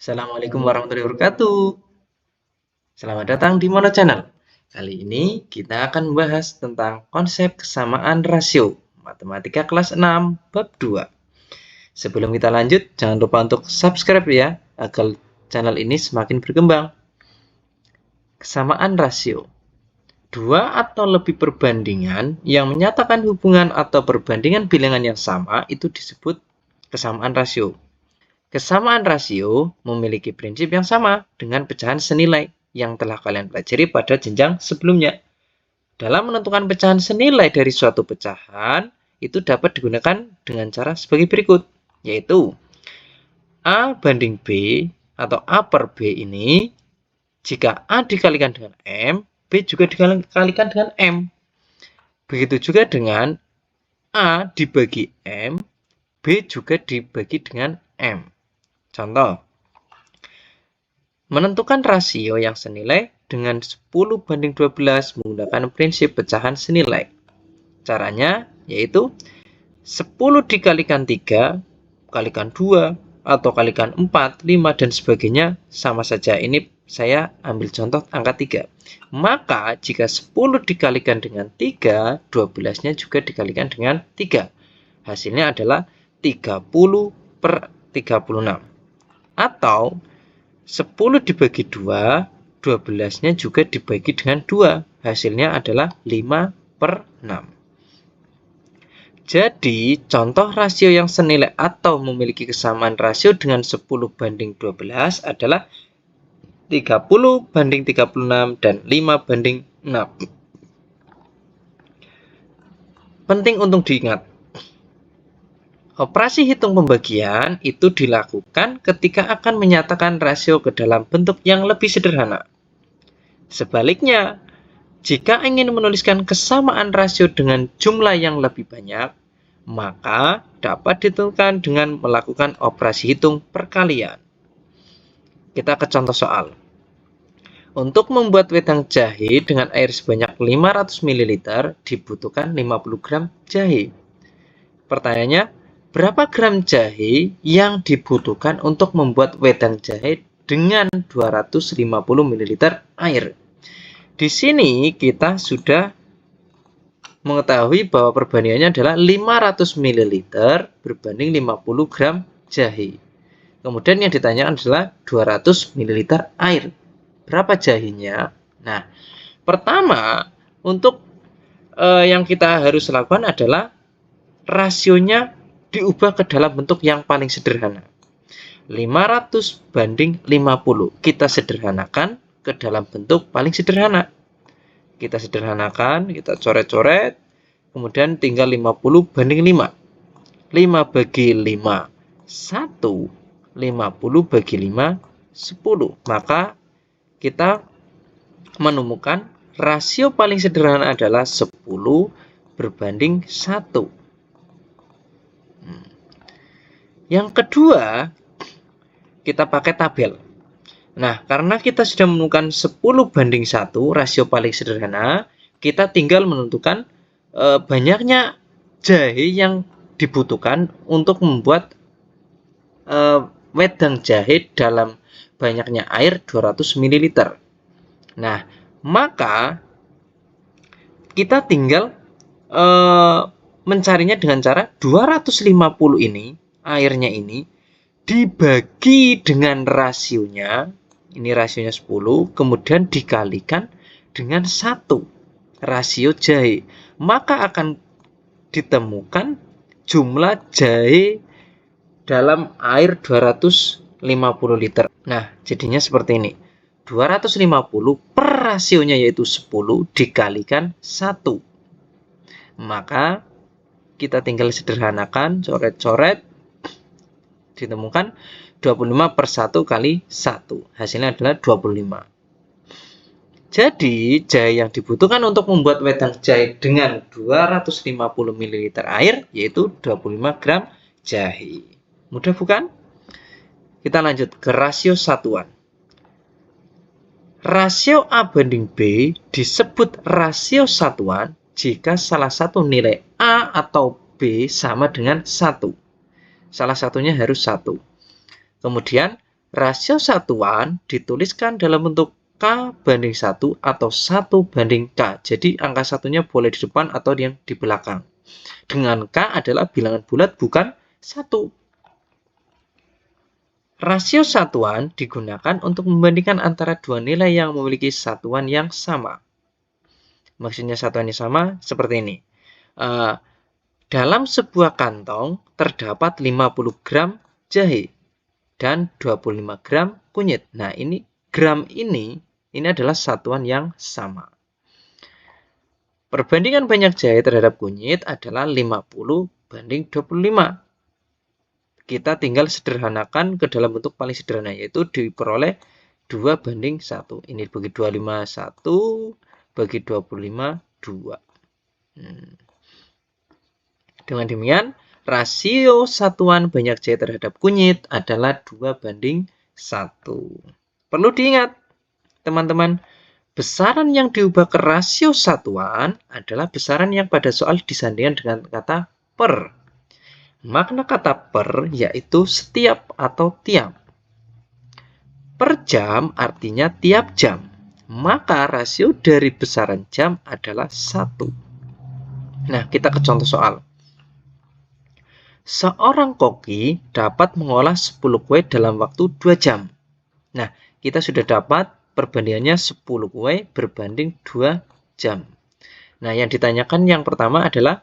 Assalamualaikum warahmatullahi wabarakatuh. Selamat datang di Mono Channel. Kali ini kita akan membahas tentang konsep kesamaan rasio Matematika kelas 6 bab 2. Sebelum kita lanjut, jangan lupa untuk subscribe ya, agar channel ini semakin berkembang. Kesamaan rasio. Dua atau lebih perbandingan yang menyatakan hubungan atau perbandingan bilangan yang sama itu disebut kesamaan rasio. Kesamaan rasio memiliki prinsip yang sama dengan pecahan senilai yang telah kalian pelajari pada jenjang sebelumnya. Dalam menentukan pecahan senilai dari suatu pecahan, itu dapat digunakan dengan cara sebagai berikut, yaitu A banding B atau A per B ini, jika A dikalikan dengan M, B juga dikalikan dengan M. Begitu juga dengan A dibagi M, B juga dibagi dengan M. Contoh, menentukan rasio yang senilai dengan 10:12 menggunakan prinsip pecahan senilai. Caranya yaitu 10 dikalikan 3, kalikan 2, atau kalikan 4, 5, dan sebagainya sama saja. Ini saya ambil contoh angka 3. Maka jika 10 dikalikan dengan 3, 12-nya juga dikalikan dengan 3. Hasilnya adalah 30/36. Atau 10 dibagi 2, 12-nya juga dibagi dengan 2. Hasilnya adalah 5/6. Jadi, contoh rasio yang senilai atau memiliki kesamaan rasio dengan 10:12 adalah 30/36 dan 5/6. Penting untuk diingat, operasi hitung pembagian itu dilakukan ketika akan menyatakan rasio ke dalam bentuk yang lebih sederhana. Sebaliknya, jika ingin menuliskan kesamaan rasio dengan jumlah yang lebih banyak, maka dapat ditentukan dengan melakukan operasi hitung perkalian. Kita ke contoh soal. Untuk membuat wedang jahe dengan air sebanyak 500 ml dibutuhkan 50 gram jahe. Pertanyaannya, berapa gram jahe yang dibutuhkan untuk membuat wedang jahe dengan 250 ml air? Di sini kita sudah mengetahui bahwa perbandingannya adalah 500 ml berbanding 50 gram jahe. Kemudian yang ditanyakan adalah 200 ml air. Berapa jahenya? Nah, pertama untuk yang kita harus lakukan adalah rasionya diubah ke dalam bentuk yang paling sederhana. 500 banding 50. Kita sederhanakan ke dalam bentuk paling sederhana. Kita sederhanakan, kita coret-coret, kemudian tinggal 50 banding 5. 5 bagi 5, 1. 50 bagi 5, 10. Maka kita menemukan rasio paling sederhana adalah 10 berbanding 1. Yang kedua, kita pakai tabel. Nah, karena kita sudah menemukan 10 banding 1, rasio paling sederhana, kita tinggal menentukan banyaknya jahe yang dibutuhkan untuk membuat wedang jahe dalam banyaknya air 200 ml. Nah, maka kita tinggal mencarinya dengan cara 250 ini, airnya ini, dibagi dengan rasionya, ini rasionya 10, kemudian dikalikan dengan 1, rasio jahe. Maka akan ditemukan jumlah jahe dalam air 250 liter. Nah, jadinya seperti ini. 250 per rasionya yaitu 10 dikalikan 1. Maka kita tinggal sederhanakan, coret-coret, ditemukan 25 per 1 kali 1. Hasilnya adalah 25. Jadi, jahe yang dibutuhkan untuk membuat wedang jahe dengan 250 ml air yaitu 25 gram jahe. Mudah bukan? Kita lanjut ke rasio satuan. Rasio A banding B disebut rasio satuan jika salah satu nilai A atau B sama dengan 1. Salah satunya harus 1. Kemudian rasio satuan dituliskan dalam bentuk K banding 1 atau 1 banding K. Jadi angka satunya boleh di depan atau yang di belakang. Dengan K adalah bilangan bulat bukan 1. Rasio satuan digunakan untuk membandingkan antara dua nilai yang memiliki satuan yang sama. Maksudnya satuan yang sama seperti ini. Dalam sebuah kantong terdapat 50 gram jahe dan 25 gram kunyit. Nah, ini gram ini adalah satuan yang sama. Perbandingan banyak jahe terhadap kunyit adalah 50 banding 25. Kita tinggal sederhanakan ke dalam bentuk paling sederhana, yaitu diperoleh 2 banding 1. Ini bagi 25, 1, bagi 25, 2. Dengan demikian, rasio satuan banyak jahe terhadap kunyit adalah 2 banding 1. Perlu diingat, teman-teman, besaran yang diubah ke rasio satuan adalah besaran yang pada soal disandingkan dengan kata per. Makna kata per yaitu setiap atau tiap. Per jam artinya tiap jam. Maka rasio dari besaran jam adalah 1. Nah, kita ke contoh soal. Seorang koki dapat mengolah 10 kue dalam waktu 2 jam. Nah, kita sudah dapat perbandingannya 10 kue berbanding 2 jam. Nah, yang ditanyakan yang pertama adalah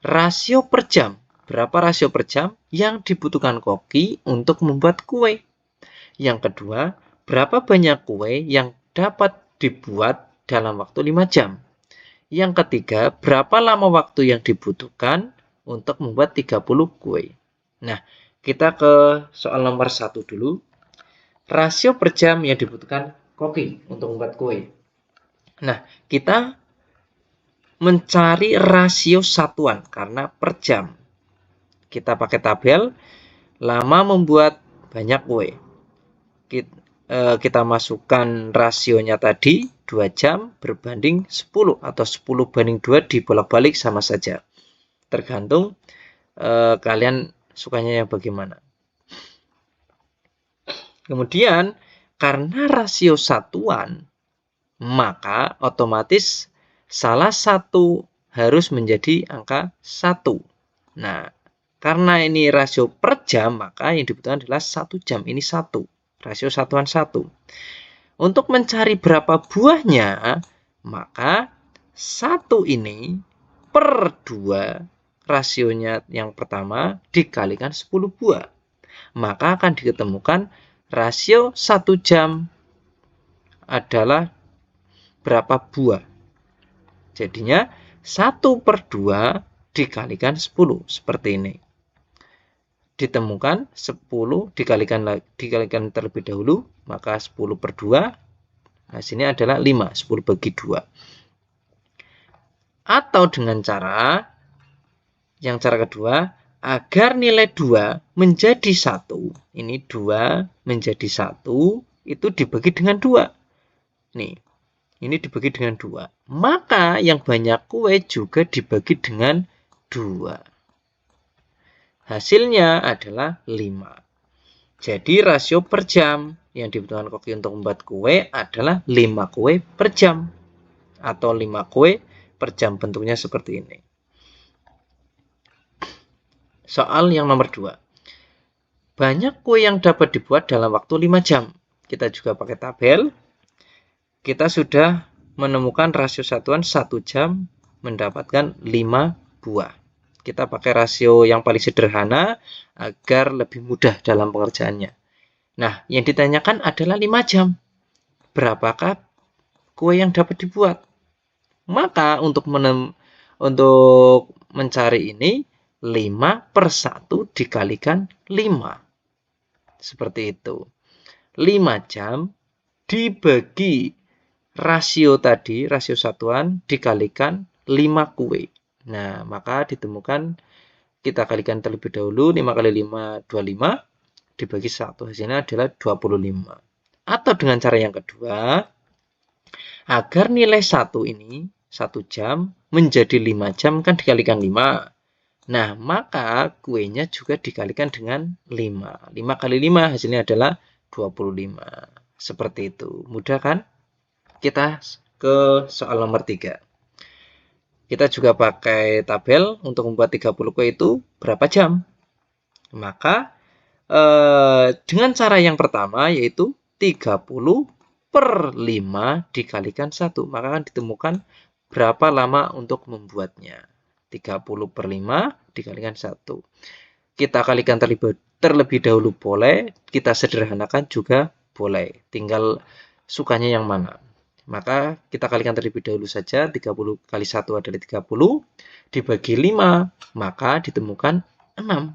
rasio per jam. Berapa rasio per jam yang dibutuhkan koki untuk membuat kue? Yang kedua, berapa banyak kue yang dapat dibuat dalam waktu 5 jam? Yang ketiga, berapa lama waktu yang dibutuhkan untuk membuat 30 kue. Nah, kita ke soal nomor 1 dulu. Rasio per jam yang dibutuhkan koki untuk membuat kue. Nah, kita mencari rasio satuan karena per jam. Kita pakai tabel, lama membuat banyak kue. Kita masukkan rasionya tadi, 2 jam berbanding 10 atau 10 banding 2 dibolak-balik sama saja. Tergantung kalian sukanya yang bagaimana. Kemudian karena rasio satuan, maka otomatis salah satu harus menjadi angka 1. Nah, karena ini rasio per jam, maka yang dibutuhkan adalah 1 jam. Ini 1. Rasio satuan 1. Untuk mencari berapa buahnya, maka 1 ini per 2 rasionya yang pertama dikalikan 10 buah. Maka akan diketemukan rasio 1 jam adalah berapa buah. Jadinya 1 per 2 dikalikan 10. Seperti ini. Ditemukan 10 dikalikan terlebih dahulu. Maka 10 per 2. Nah, sini adalah 5. 10 bagi 2. Atau dengan cara kedua, agar nilai 2 menjadi 1. Ini 2 menjadi 1, itu dibagi dengan 2. Nih, ini dibagi dengan 2. Maka yang banyak kue juga dibagi dengan 2. Hasilnya adalah 5. Jadi rasio per jam yang dibutuhkan koki untuk membuat kue adalah 5 kue per jam. Atau 5 kue per jam, bentuknya seperti ini. Soal yang nomor 2. Banyak kue yang dapat dibuat dalam waktu 5 jam. Kita juga pakai tabel. Kita sudah menemukan rasio satuan 1 jam mendapatkan 5 buah. Kita pakai rasio yang paling sederhana agar lebih mudah dalam pengerjaannya. Nah, yang ditanyakan adalah 5 jam. Berapakah kue yang dapat dibuat? Maka untuk mencari ini, 5 per 1 dikalikan 5. Seperti itu. 5 jam dibagi rasio tadi, rasio satuan, dikalikan 5 kue. Nah, maka ditemukan, kita kalikan terlebih dahulu, 5 kali 5, 25, dibagi 1. Hasilnya adalah 25. Atau dengan cara yang kedua, agar nilai 1 ini, 1 jam, menjadi 5 jam, kan dikalikan 5. Nah, maka kuenya juga dikalikan dengan 5. 5 kali 5 hasilnya adalah 25. Seperti itu. Mudah kan? Kita ke soal nomor 3. Kita juga pakai tabel untuk membuat 30 kue itu berapa jam. Maka dengan cara yang pertama yaitu 30 per 5 dikalikan 1. Maka akan ditemukan berapa lama untuk membuatnya. 30 per 5 dikalikan 1. Kita kalikan terlebih dahulu boleh, kita sederhanakan juga boleh. Tinggal sukanya yang mana. Maka kita kalikan terlebih dahulu saja, 30 kali 1 adalah 30, dibagi 5, maka ditemukan 6.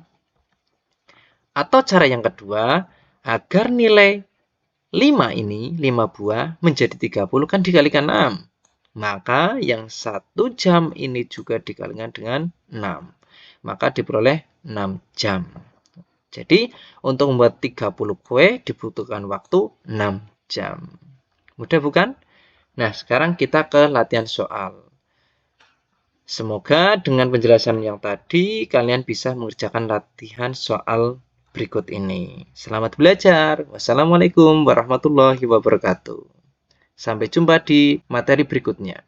Atau cara yang kedua, agar nilai 5 ini, 5 buah, menjadi 30 kan dikalikan 6. Maka yang 1 jam ini juga dikalikan dengan 6. Maka diperoleh 6 jam. Jadi, untuk membuat 30 kue dibutuhkan waktu 6 jam. Mudah bukan? Nah, sekarang kita ke latihan soal. Semoga dengan penjelasan yang tadi, kalian bisa mengerjakan latihan soal berikut ini. Selamat belajar. Wassalamualaikum warahmatullahi wabarakatuh. Sampai jumpa di materi berikutnya.